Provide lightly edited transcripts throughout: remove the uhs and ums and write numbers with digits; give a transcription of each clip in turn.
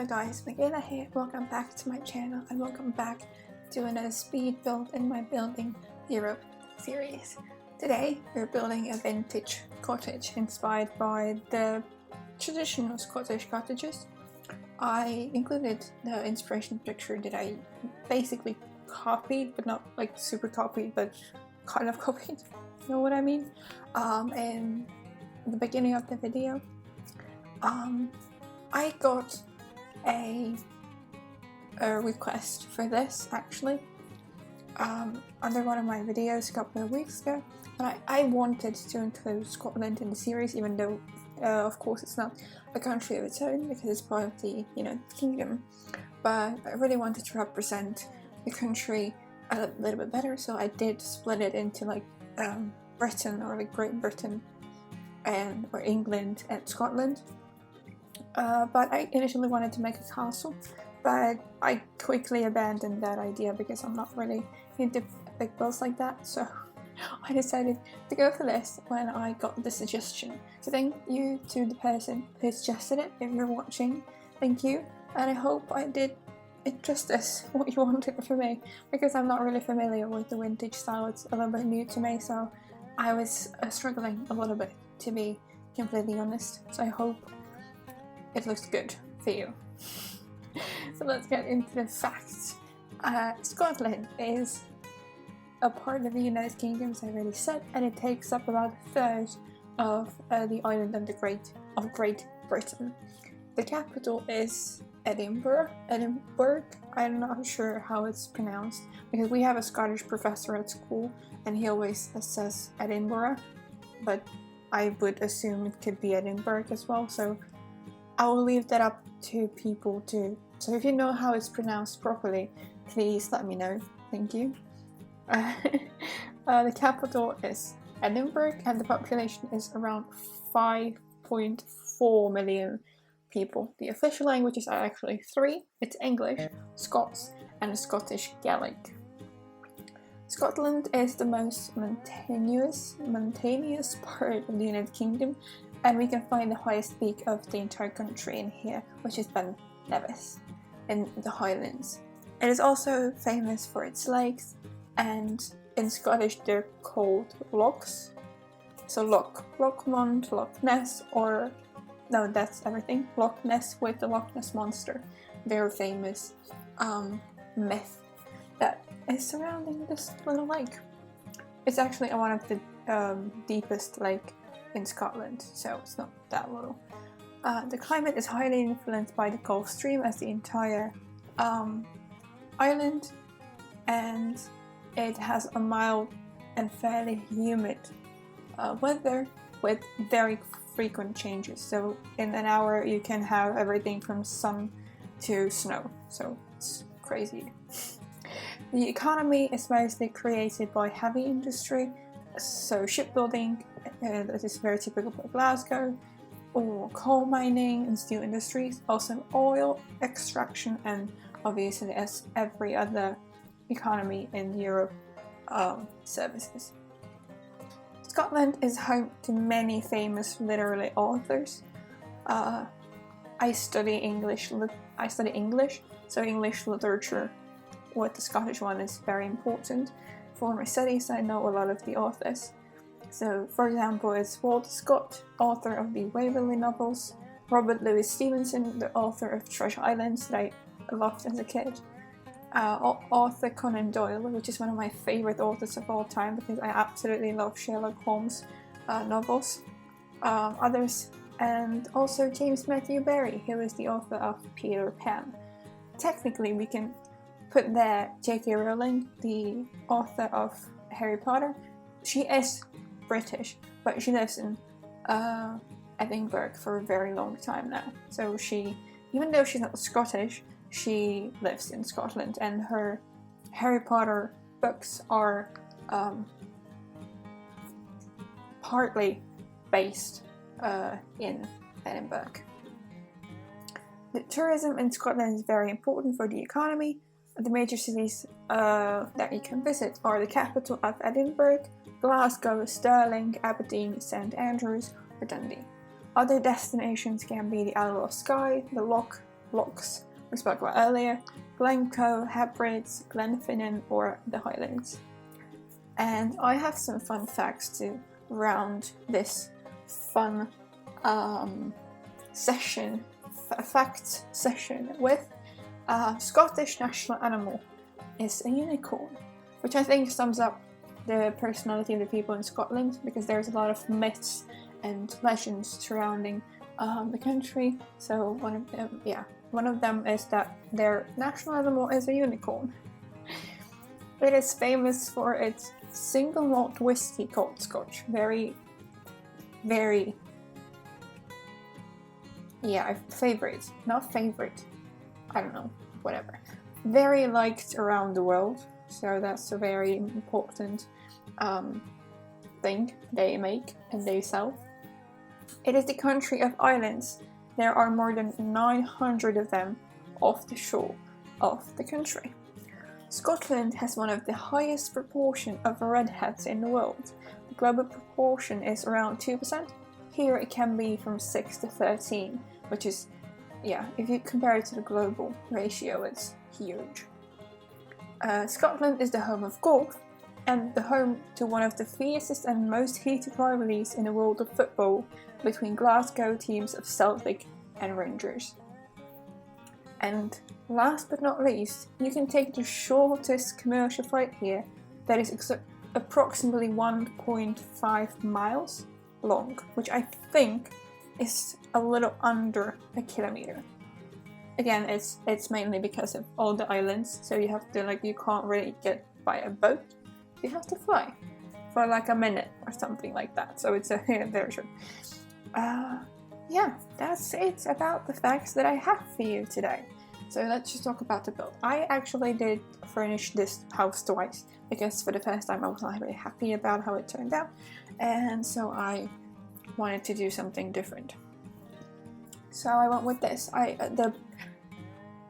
Hello guys, Michaela here. Welcome back to my channel and welcome back to another speed build in my Building Europe series. Today we're building a vintage cottage inspired by the traditional Scottish cottages. I included the inspiration picture that I basically copied, but not like super copied, but kind of copied, you know what I mean? In the beginning of the video. I got a request for this actually under one of my videos a couple of weeks ago, and I wanted to include Scotland in the series, even though of course it's not a country of its own because it's part of the kingdom, but I really wanted to represent the country a little bit better, so I did split it into like Britain, or like Great Britain or England and Scotland. But I initially wanted to make a castle, but I quickly abandoned that idea because I'm not really into big builds like that, so I decided to go for this when I got the suggestion. So thank you to the person who suggested it. If you're watching, thank you, and I hope I did it justice what you wanted for me, because I'm not really familiar with the vintage style. It's a little bit new to me, so I was struggling a little bit, to be completely honest, so I hope it looks good for you. So let's get into the facts. Scotland is a part of the United Kingdom, as I already said, and it takes up about a third of the island of Great Britain. The capital is Edinburgh. I'm not sure how it's pronounced because we have a Scottish professor at school and he always says Edinburgh, but I would assume it could be Edinburgh as well, so I will leave that up to people too. So if you know how it's pronounced properly, please let me know. Thank you. The capital is Edinburgh and the population is around 5.4 million people. The official languages are actually three. It's English, Scots and Scottish Gaelic. Scotland is the most mountainous part of the United Kingdom, and we can find the highest peak of the entire country in here, which is Ben Nevis in the Highlands. It is also famous for its lakes, and in Scottish they're called lochs. So Loch Lomond, Loch Ness, or no, that's everything. Loch Ness with the Loch Ness monster. Very famous myth that is surrounding this little lake. It's actually one of the deepest lake in Scotland, so it's not that little. The climate is highly influenced by the Gulf Stream as the entire island, and it has a mild and fairly humid weather with very frequent changes. So in an hour you can have everything from sun to snow, so it's crazy. The economy is mostly created by heavy industry, so shipbuilding, that is very typical for Glasgow, or coal mining and steel industries, also oil extraction, and obviously, as every other economy in Europe, services. Scotland is home to many famous literary authors. I study English, so English literature with the Scottish one is very important for my studies. I know a lot of the authors. So, for example, it's Walter Scott, author of the Waverley novels, Robert Louis Stevenson, the author of Treasure Island that I loved as a kid, Arthur Conan Doyle, which is one of my favorite authors of all time because I absolutely love Sherlock Holmes novels, others, and also James Matthew Barrie, who is the author of Peter Pan. Technically, we can put there J.K. Rowling, the author of Harry Potter. She is British, but she lives in Edinburgh for a very long time now. So she, even though she's not Scottish, she lives in Scotland, and her Harry Potter books are partly based in Edinburgh. The tourism in Scotland is very important for the economy. The major cities that you can visit are the capital of Edinburgh, Glasgow, Stirling, Aberdeen, St Andrews, or Dundee. Other destinations can be the Isle of Skye, the Loch lochs we spoke about earlier, Glencoe, Hebrides, Glenfinnan, or the Highlands. And I have some fun facts to round this fun fact session with. Scottish national animal is a unicorn, which I think sums up the personality of the people in Scotland, because there's a lot of myths and legends surrounding the country. So one of them is that their national animal is a unicorn. It is famous for its single malt whiskey called Scotch. Very, very, favorite, not favorite, I don't know, whatever. Very liked around the world, so that's a very important thing they make and they sell. It is the country of islands. There are more than 900 of them off the shore of the country. Scotland has one of the highest proportion of redheads in the world. The global proportion is around 2%. Here it can be from 6 to 13, which is, if you compare it to the global ratio, it's huge. Scotland is the home of golf and the home to one of the fiercest and most heated rivalries in the world of football between Glasgow teams of Celtic and Rangers. And last but not least, you can take the shortest commercial flight here that is approximately 1.5 miles long, which I think is a little under a kilometer. Again, it's mainly because of all the islands, so you have to you can't really get by a boat. You have to fly for like a minute or something like that. So it's very short. That's it about the facts that I have for you today. So let's just talk about the build. I actually did furnish this house twice, because for the first time I was not really happy about how it turned out, and so I wanted to do something different. So I went with this. The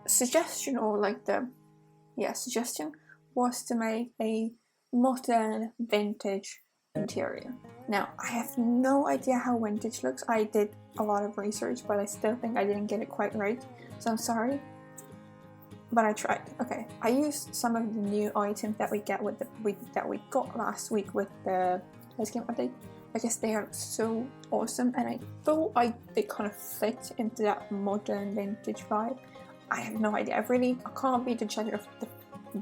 suggestion, suggestion was to make a modern vintage interior. Now, I have no idea how vintage looks. I did a lot of research, but I still think I didn't get it quite right, so I'm sorry. But I tried. Okay, I used some of the new items that we got last week with the Let's Game update, because they are so awesome, and I thought they kind of fit into that modern vintage vibe. I have no idea. I can't be the judge of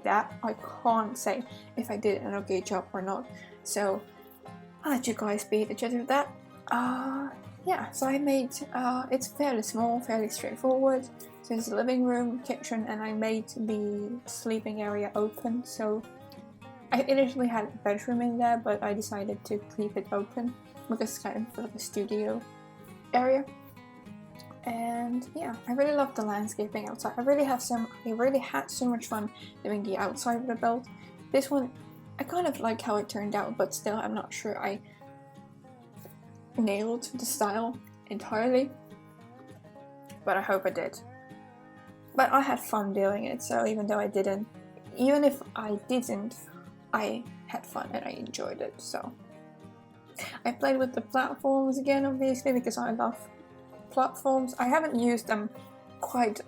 that. I can't say if I did an okay job or not. So I'll let you guys be the judge of that. So I made, it's fairly small, fairly straightforward. So it's a living room, kitchen, and I made the sleeping area open. So I initially had a bedroom in there, but I decided to keep it open because it's kind of like a studio area. And I really love the landscaping outside. I really had so much fun doing the outside of the build. This one, I kind of like how it turned out, but still I'm not sure I nailed the style entirely, but I hope I did. But I had fun doing it, so even if I didn't, I had fun and I enjoyed it. So I played with the platforms again, obviously, because I love platforms. I haven't used them quite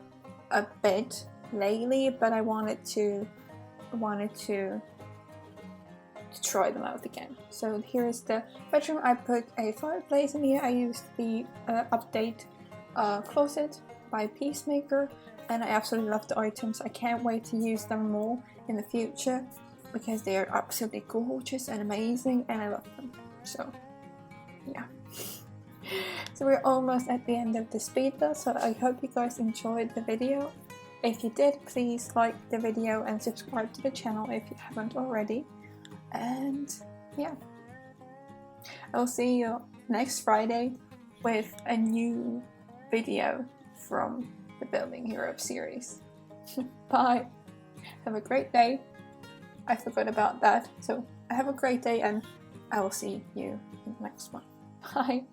a bit lately, but I wanted to try them out again. So here is the bedroom. I put a fireplace in here. I used the update closet by Peacemaker, and I absolutely love the items. I can't wait to use them more in the future because they are absolutely gorgeous and amazing, and I love them. So so we're almost at the end of the speed build, so I hope you guys enjoyed the video. If you did, please like the video and subscribe to the channel if you haven't already. And I'll see you next Friday with a new video from the Building Europe series. Bye! Have a great day. I forgot about that. So have a great day, and I will see you in the next one. Bye!